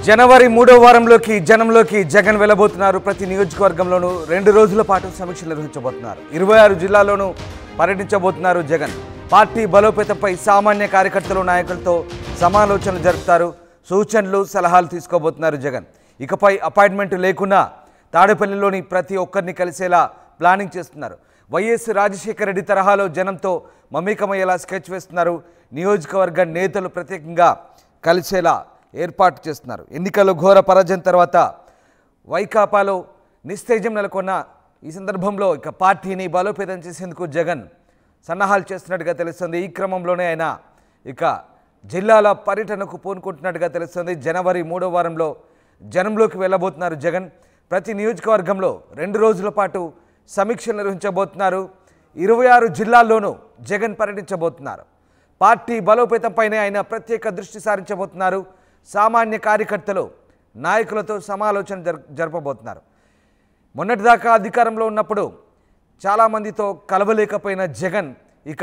జనవరి 3వ వారంలోకి జనంలోకి జగన్ వెళ్లబోతున్నారు. ప్రతి నియోజకవర్గంలోనూ 2 రోజుల పాటు సమీక్షలు నిర్వహించబోతున్నారు. 26 జిల్లాల్లోనూ పర్యటించబోతున్నారు జగన్. పార్టీ బలోపేతంపై సామాన్య కార్యకర్తలు నాయకులతో సమాలోచనలు జరుపుతారు. సూచనలు సలహాలు తీసుకోబోతున్నారు జగన్. ఇకపై అపాయింట్మెంట్ లేకున్నా తాడేపల్లిలోని ప్రతి ఒక్కరిని కలిసేలా ప్లానింగ్ చేస్తున్నారు. వైఎస్ రాజశేఖర రెడ్డి తరహాలో జనంతో మమేకమయ్యేలా స్కెచ్ వేస్తున్నారు. నియోజకవర్గ నేతలు ప్రత్యేకంగా కలిసేలా ఏర్పాటు చేస్తున్నారు. ఎన్నికల్లో ఘోర పరాజయం తర్వాత వైకాపాలో నిస్తేజం నెలకొన్న ఈ సందర్భంలో ఇక పార్టీని బలోపేతం చేసేందుకు జగన్ సన్నాహాలు చేస్తున్నట్టుగా తెలుస్తుంది. ఈ క్రమంలోనే ఆయన ఇక జిల్లాల పర్యటనకు పూనుకుంటున్నట్టుగా తెలుస్తుంది. జనవరి 3వ వారంలో జనంలోకి వెళ్ళబోతున్నారు జగన్. ప్రతి నియోజకవర్గంలో 2 రోజుల పాటు సమీక్షలు నిర్వహించబోతున్నారు. 26 జిల్లాల్లోనూ జగన్ పర్యటించబోతున్నారు. పార్టీ బలోపేతంపైనే ఆయన ప్రత్యేక దృష్టి సారించబోతున్నారు. సామాన్య కార్యకర్తలు నాయకులతో సమాలోచన జరపబోతున్నారు. మొన్నటిదాకా అధికారంలో ఉన్నప్పుడు చాలామందితో కలవలేకపోయిన జగన్ ఇక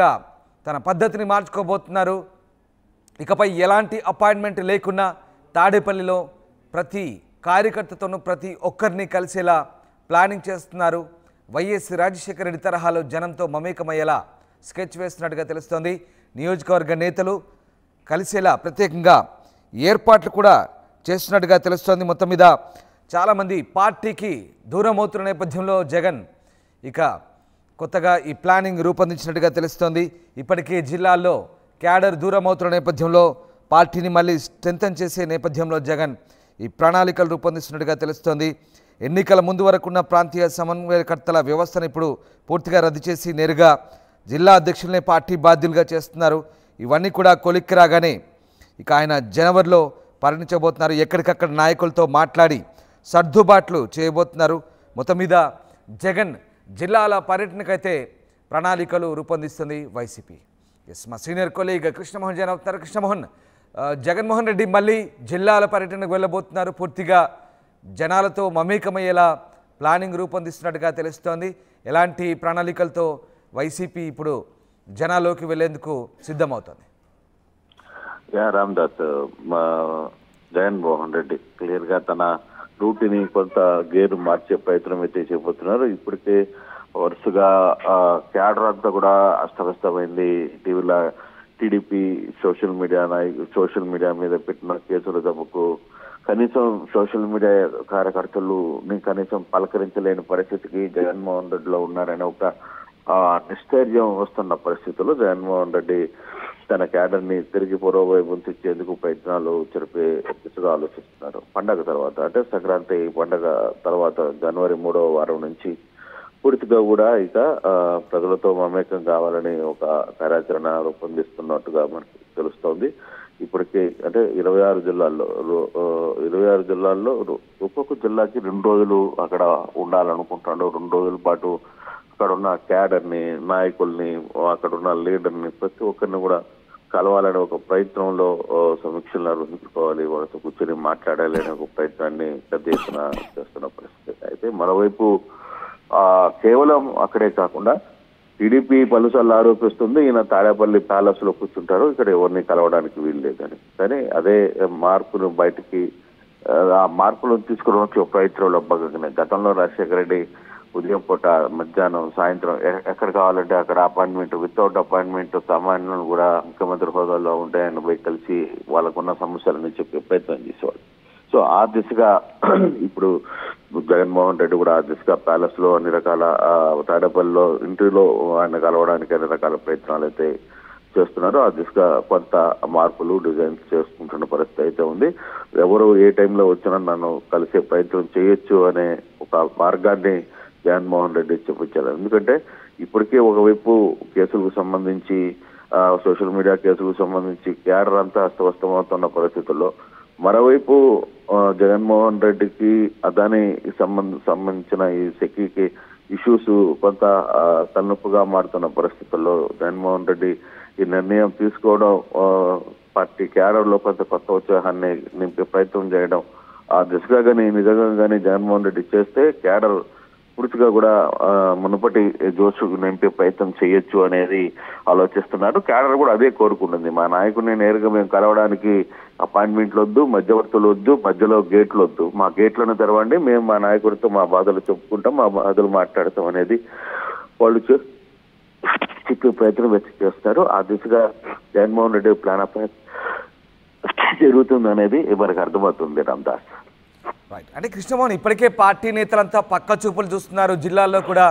తన పద్ధతిని మార్చుకోబోతున్నారు. ఇకపై ఎలాంటి అపాయింట్మెంట్ లేకున్నా తాడేపల్లిలో ప్రతి కార్యకర్తతోనూ ప్రతి ఒక్కరిని కలిసేలా ప్లానింగ్ చేస్తున్నారు. వైఎస్ రాజశేఖర రెడ్డి తరహాలో జనంతో మమేకమయ్యేలా స్కెచ్ వేస్తున్నట్టుగా తెలుస్తోంది. నియోజకవర్గ నేతలు కలిసేలా ప్రత్యేకంగా ఏర్పాట్లు కూడా చేస్తున్నట్టుగా తెలుస్తోంది. మొత్తం మీద చాలామంది పార్టీకి దూరం అవుతున్న నేపథ్యంలో జగన్ ఇక కొత్తగా ఈ ప్లానింగ్ రూపొందించినట్టుగా తెలుస్తోంది. ఇప్పటికే జిల్లాల్లో క్యాడర్ దూరం అవుతున్న నేపథ్యంలో పార్టీని మళ్ళీ స్ట్రెంథన్ చేసే నేపథ్యంలో జగన్ ఈ ప్రణాళికలు రూపొందిస్తున్నట్టుగా తెలుస్తోంది. ఎన్నికల ముందు వరకున్న ప్రాంతీయ సమన్వయకర్తల వ్యవస్థను ఇప్పుడు పూర్తిగా రద్దు చేసి నేరుగా జిల్లా అధ్యక్షులనే పార్టీ బాధ్యులుగా చేస్తున్నారు. ఇవన్నీ కూడా కొలిక్కి రాగానే ఇక ఆయన జనవరిలో పర్యటించబోతున్నారు. ఎక్కడికక్కడ నాయకులతో మాట్లాడి సర్దుబాట్లు చేయబోతున్నారు. మొత్తం మీద జగన్ జిల్లాల పర్యటనకైతే ప్రణాళికలు రూపొందిస్తుంది వైసీపీ. మా సీనియర్ కొలీగ్ కృష్ణమోహన్ జైన్ అవుతారు. కృష్ణమోహన్, జగన్మోహన్ రెడ్డి మళ్ళీ జిల్లాల పర్యటనకు వెళ్ళబోతున్నారు. పూర్తిగా జనాలతో మమేకమయ్యేలా ప్లానింగ్ రూపొందిస్తున్నట్టుగా తెలుస్తోంది. ఎలాంటి ప్రణాళికలతో వైసీపీ ఇప్పుడు జనాల్లోకి వెళ్లేందుకు సిద్ధమవుతోంది? రామ్దాస్, జగన్మోహన్ రెడ్డి క్లియర్ గా తన రూట్ని కొంత గేరు మార్చే ప్రయత్నం అయితే చేయబోతున్నారు. ఇప్పటికే వరుసగా క్యాడర్ అంతా కూడా అస్తవ్యస్తమైంది. ఇటీవల టీడీపీ సోషల్ మీడియా మీద పెట్టిన కేసుల దెబ్బకు కనీసం సోషల్ మీడియా కార్యకర్తలు కనీసం పలకరించలేని పరిస్థితికి జగన్మోహన్ రెడ్డిలో ఉన్నారని ఒక నిస్తైర్యం వస్తున్న పరిస్థితుల్లో జగన్మోహన్ రెడ్డి తన క్యాడర్ ని తిరిగి పూర్వవైపు తెచ్చేందుకు ప్రయత్నాలు జరిపే దిశగా ఆలోచిస్తున్నారు. పండగ తర్వాత అంటే సంక్రాంతి పండగ తర్వాత జనవరి 3వ వారం నుంచి పూర్తిగా కూడా ఇక ప్రజలతో మమేకం కావాలని ఒక కార్యాచరణ రూపొందిస్తున్నట్టుగా మనకు తెలుస్తోంది. ఇప్పటికే అంటే 26 జిల్లాల్లో ఒక్కొక్క జిల్లాకి 2 రోజులు అక్కడ ఉండాలనుకుంటున్నాడు. 2 రోజుల పాటు అక్కడ ఉన్న క్యాడర్ని, నాయకుల్ని, అక్కడ ఉన్న లీడర్ని ప్రతి ఒక్కరిని కూడా కలవాలనే ఒక ప్రయత్నంలో సమీక్షలు నిర్వహించుకోవాలి, వాళ్ళతో కూర్చొని మాట్లాడాలి అనే ఒక ప్రయత్నాన్ని పెద్ద ఎత్తున చేస్తున్న పరిస్థితి. అయితే మరోవైపు కేవలం అక్కడే కాకుండా టీడీపీ పలుసార్లు ఆరోపిస్తుంది ఈయన తాడేపల్లి ప్యాలెస్ లో కూర్చుంటారు, ఇక్కడ ఎవరిని కలవడానికి వీలు లేదని. కానీ అదే మార్పును బయటికి ఆ మార్పులను తీసుకురావడానికి ప్రయత్నంలో భాగంగానే గతంలో రాజశేఖర రెడ్డి ఉదయం పూట, మధ్యాహ్నం, సాయంత్రం ఎక్కడ కావాలంటే అక్కడ అపాయింట్మెంట్, వితౌట్ అపాయింట్మెంట్ సామాన్యులను కూడా ముఖ్యమంత్రి హోదాలో ఉంటే ఆయన పోయి కలిసి వాళ్ళకున్న సమస్యలని చెప్పే ప్రయత్నం చేసేవాళ్ళు. సో ఆ దిశగా ఇప్పుడు జగన్మోహన్ రెడ్డి కూడా ఆ దిశగా ప్యాలెస్ లో అన్ని రకాల తాడేపల్లిలో ఇంటిలో ఆయన కలవడానికి అన్ని రకాల ప్రయత్నాలు అయితే చేస్తున్నారు. ఆ దిశగా కొంత మార్పులు డిజైన్స్ చేసుకుంటున్న పరిస్థితి అయితే ఉంది. ఎవరు ఏ టైంలో వచ్చినా నన్ను కలిసే ప్రయత్నం చేయొచ్చు అనే ఒక మార్గాన్ని జగన్మోహన్ రెడ్డి చూపించారు. ఎందుకంటే ఇప్పటికే ఒకవైపు కేసులకు సంబంధించి సోషల్ మీడియా కేసులకు సంబంధించి క్యాడర్ అంతా అస్తవ్యస్తమవుతున్న పరిస్థితుల్లో మరోవైపు జగన్మోహన్ రెడ్డికి అదాని సంబంధించిన ఈ సెక్యూరిటీ ఇష్యూస్ కొంత తలనొప్పుగా మారుతున్న పరిస్థితుల్లో జగన్మోహన్ రెడ్డి ఈ నిర్ణయం తీసుకోవడం పార్టీ క్యాడర్ లో కొంత కొత్త ఉత్సాహాన్ని నింపే ప్రయత్నం చేయడం, ఆ దిశగా కానీ నిజంగా కానీ జగన్మోహన్ రెడ్డి చేస్తే క్యాడర్ పూర్తిగా కూడా మునుపటి జోష్ నింపే ప్రయత్నం చేయొచ్చు అనేది ఆలోచిస్తున్నారు. క్యాడర్ కూడా అదే కోరుకుంటుంది. మా నాయకుడిని నేరుగా మేము కలవడానికి అపాయింట్మెంట్లు వద్దు, మధ్యవర్తులు వద్దు, మధ్యలో గేట్లు వద్దు, మా గేట్లను తెరవండి, మేము మా నాయకుడితో మా బాధలు చెప్పుకుంటాం, మా బాధలు మాట్లాడతాం అనేది వాళ్ళు చెప్పే ప్రయత్నం చేస్తారు. ఆ దిశగా జగన్మోహన్ రెడ్డి ప్లాన్ ఆఫ్ జరుగుతుంది అనేది మనకు అర్థమవుతుంది. రామదాస్ రైట్. అంటే కృష్ణమోహన్, ఇప్పటికే పార్టీ నేతలంతా పక్క చూపులు చూస్తున్నారు. జిల్లాల్లో కూడా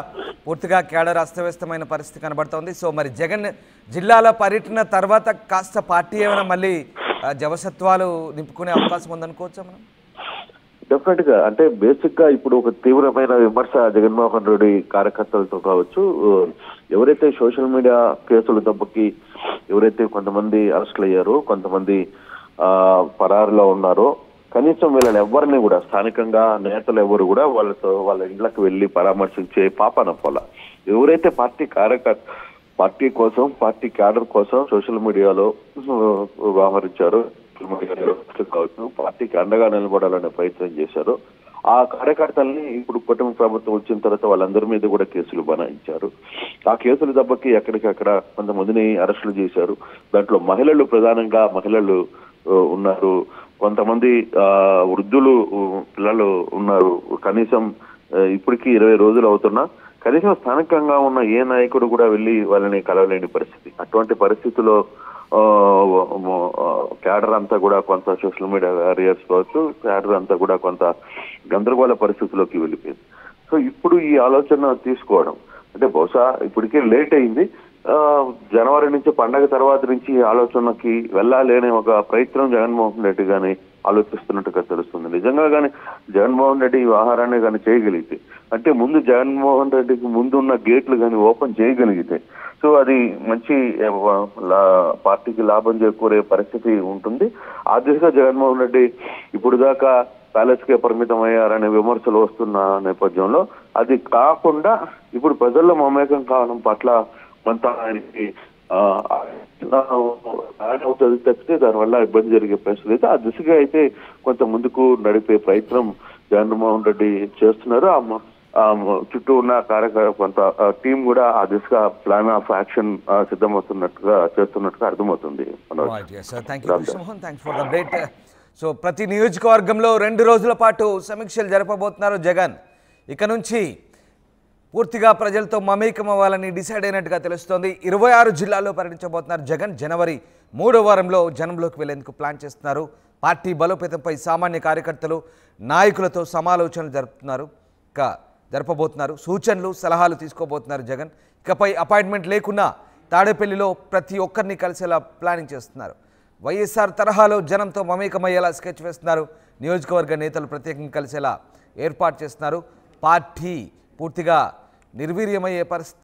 పూర్తిగా క్యాడర్ అస్తవ్యస్తమైన పరిస్థితి కనబడుతోంది. సో మరి జగన్ జిల్లాల పర్యటన తర్వాత కాస్త పార్టీ ఏమైనా మళ్ళీ జవసత్వాలు నింపుకునే అవకాశం ఉందనుకోవచ్చా మనం? డెఫినెట్ గా. అంటే బేసిక్ గా ఇప్పుడు ఒక తీవ్రమైన విమర్శ జగన్మోహన్ రెడ్డి కార్యకర్తలతో కావచ్చు, ఎవరైతే సోషల్ మీడియా కేసులు దెబ్బకి ఎవరైతే కొంతమంది అరెస్టులు అయ్యారో, కొంతమంది పరారులో ఉన్నారో, కనీసం వీళ్ళని ఎవరిని కూడా స్థానికంగా నేతలు ఎవరు కూడా వాళ్ళ ఇళ్లకు వెళ్లి పరామర్శించే పాపన పోల. ఎవరైతే పార్టీ కోసం, పార్టీ క్యాడర్ కోసం సోషల్ మీడియాలో వ్యవహరించారో, సోషల్ మీడియాలో కావచ్చు, పార్టీకి అండగా నిలబడాలనే ప్రయత్నం చేశారు, ఆ కార్యకర్తల్ని ఇప్పుడు కుటుంబ ప్రభుత్వం వచ్చిన తర్వాత వాళ్ళందరి మీద కూడా కేసులు బనాయించారు. ఆ కేసుల దెబ్బకి ఎక్కడికక్కడ కొంతమందిని అరెస్టులు చేశారు. దాంట్లో మహిళలు ప్రధానంగా మహిళలు ఉన్నారు, కొంతమంది వృద్ధులు పిల్లలు ఉన్నారు. కనీసం ఇప్పటికీ 20 రోజులు అవుతున్నా కనీసం స్థానికంగా ఉన్న ఏ నాయకుడు కూడా వెళ్ళి వాళ్ళని కలవలేని పరిస్థితి. అటువంటి పరిస్థితుల్లో క్యాడర్ అంతా కూడా కొంత సోషల్ మీడియా వారియర్స్ కావచ్చు, క్యాడర్ అంతా కూడా కొంత గందరగోళ పరిస్థితిలోకి వెళ్ళిపోయింది. సో ఇప్పుడు ఈ ఆలోచన తీసుకోవడం అంటే బహుశా ఇప్పటికే లేట్ అయింది. జనవరి నుంచి పండగ తర్వాత నుంచి ఆలోచనకి వెళ్ళాలి అనే ఒక ప్రయత్నం జగన్మోహన్ రెడ్డి గాని ఆలోచిస్తున్నట్టుగా తెలుస్తుంది. నిజంగా కానీ జగన్మోహన్ రెడ్డి ఈ వ్యవహారాన్ని కానీ చేయగలిగితే, అంటే ముందు జగన్మోహన్ రెడ్డికి ముందున్న గేట్లు కానీ ఓపెన్ చేయగలిగితే, సో అది మంచి పార్టీకి లాభం చేకూరే పరిస్థితి ఉంటుంది. ఆ దిశగా జగన్మోహన్ రెడ్డి ఇప్పుడు దాకా ప్యాలెస్ కే పరిమితం అయ్యారనే విమర్శలు వస్తున్న నేపథ్యంలో అది కాకుండా ఇప్పుడు ప్రజల్లో మమేకం కావడం పట్ల కొంత ఆయనకి అవుతుంది తప్పితే దానివల్ల ఇబ్బంది జరిగే పరిస్థితి అయితే ఆ దిశగా అయితే కొంత ముందుకు నడిపే ప్రయత్నం జగన్మోహన్ రెడ్డి చేస్తున్నారు. చుట్టూ ఉన్న కొంత టీం కూడా ఆ దిశగా ప్లాన్ ఆఫ్ యాక్షన్ సిద్ధమవుతున్నట్టుగా చేస్తున్నట్టుగా అర్థమవుతుంది. సో ప్రతి నియోజకవర్గంలో 2 రోజుల పాటు సమీక్షలు జరపబోతున్నారు జగన్. ఇక నుంచి పూర్తిగా ప్రజలతో మమేకం అవ్వాలని డిసైడ్ అయినట్టుగా తెలుస్తోంది. 26 జిల్లాల్లో పర్యటించబోతున్నారు జగన్. జనవరి 3వ వారంలో జనంలోకి వెళ్లేందుకు ప్లాన్ చేస్తున్నారు. పార్టీ బలోపేతంపై సామాన్య కార్యకర్తలు, నాయకులతో సమాలోచనలు జరపబోతున్నారు. సూచనలు, సలహాలు తీసుకోబోతున్నారు జగన్. ఇకపై అపాయింట్మెంట్ లేకున్నా తాడేపల్లిలో ప్రతి ఒక్కరిని కలిసేలా ప్లానింగ్ చేస్తున్నారు. వైఎస్ఆర్ తరహాలో జనంతో మమేకమయ్యేలా స్కెచ్ వేస్తున్నారు. నియోజకవర్గ నేతలు ప్రత్యేకంగా కలిసేలా ఏర్పాటు చేస్తున్నారు. పార్టీ పూర్తిగా నిర్వీర్యమయ్యే పరిస్థితి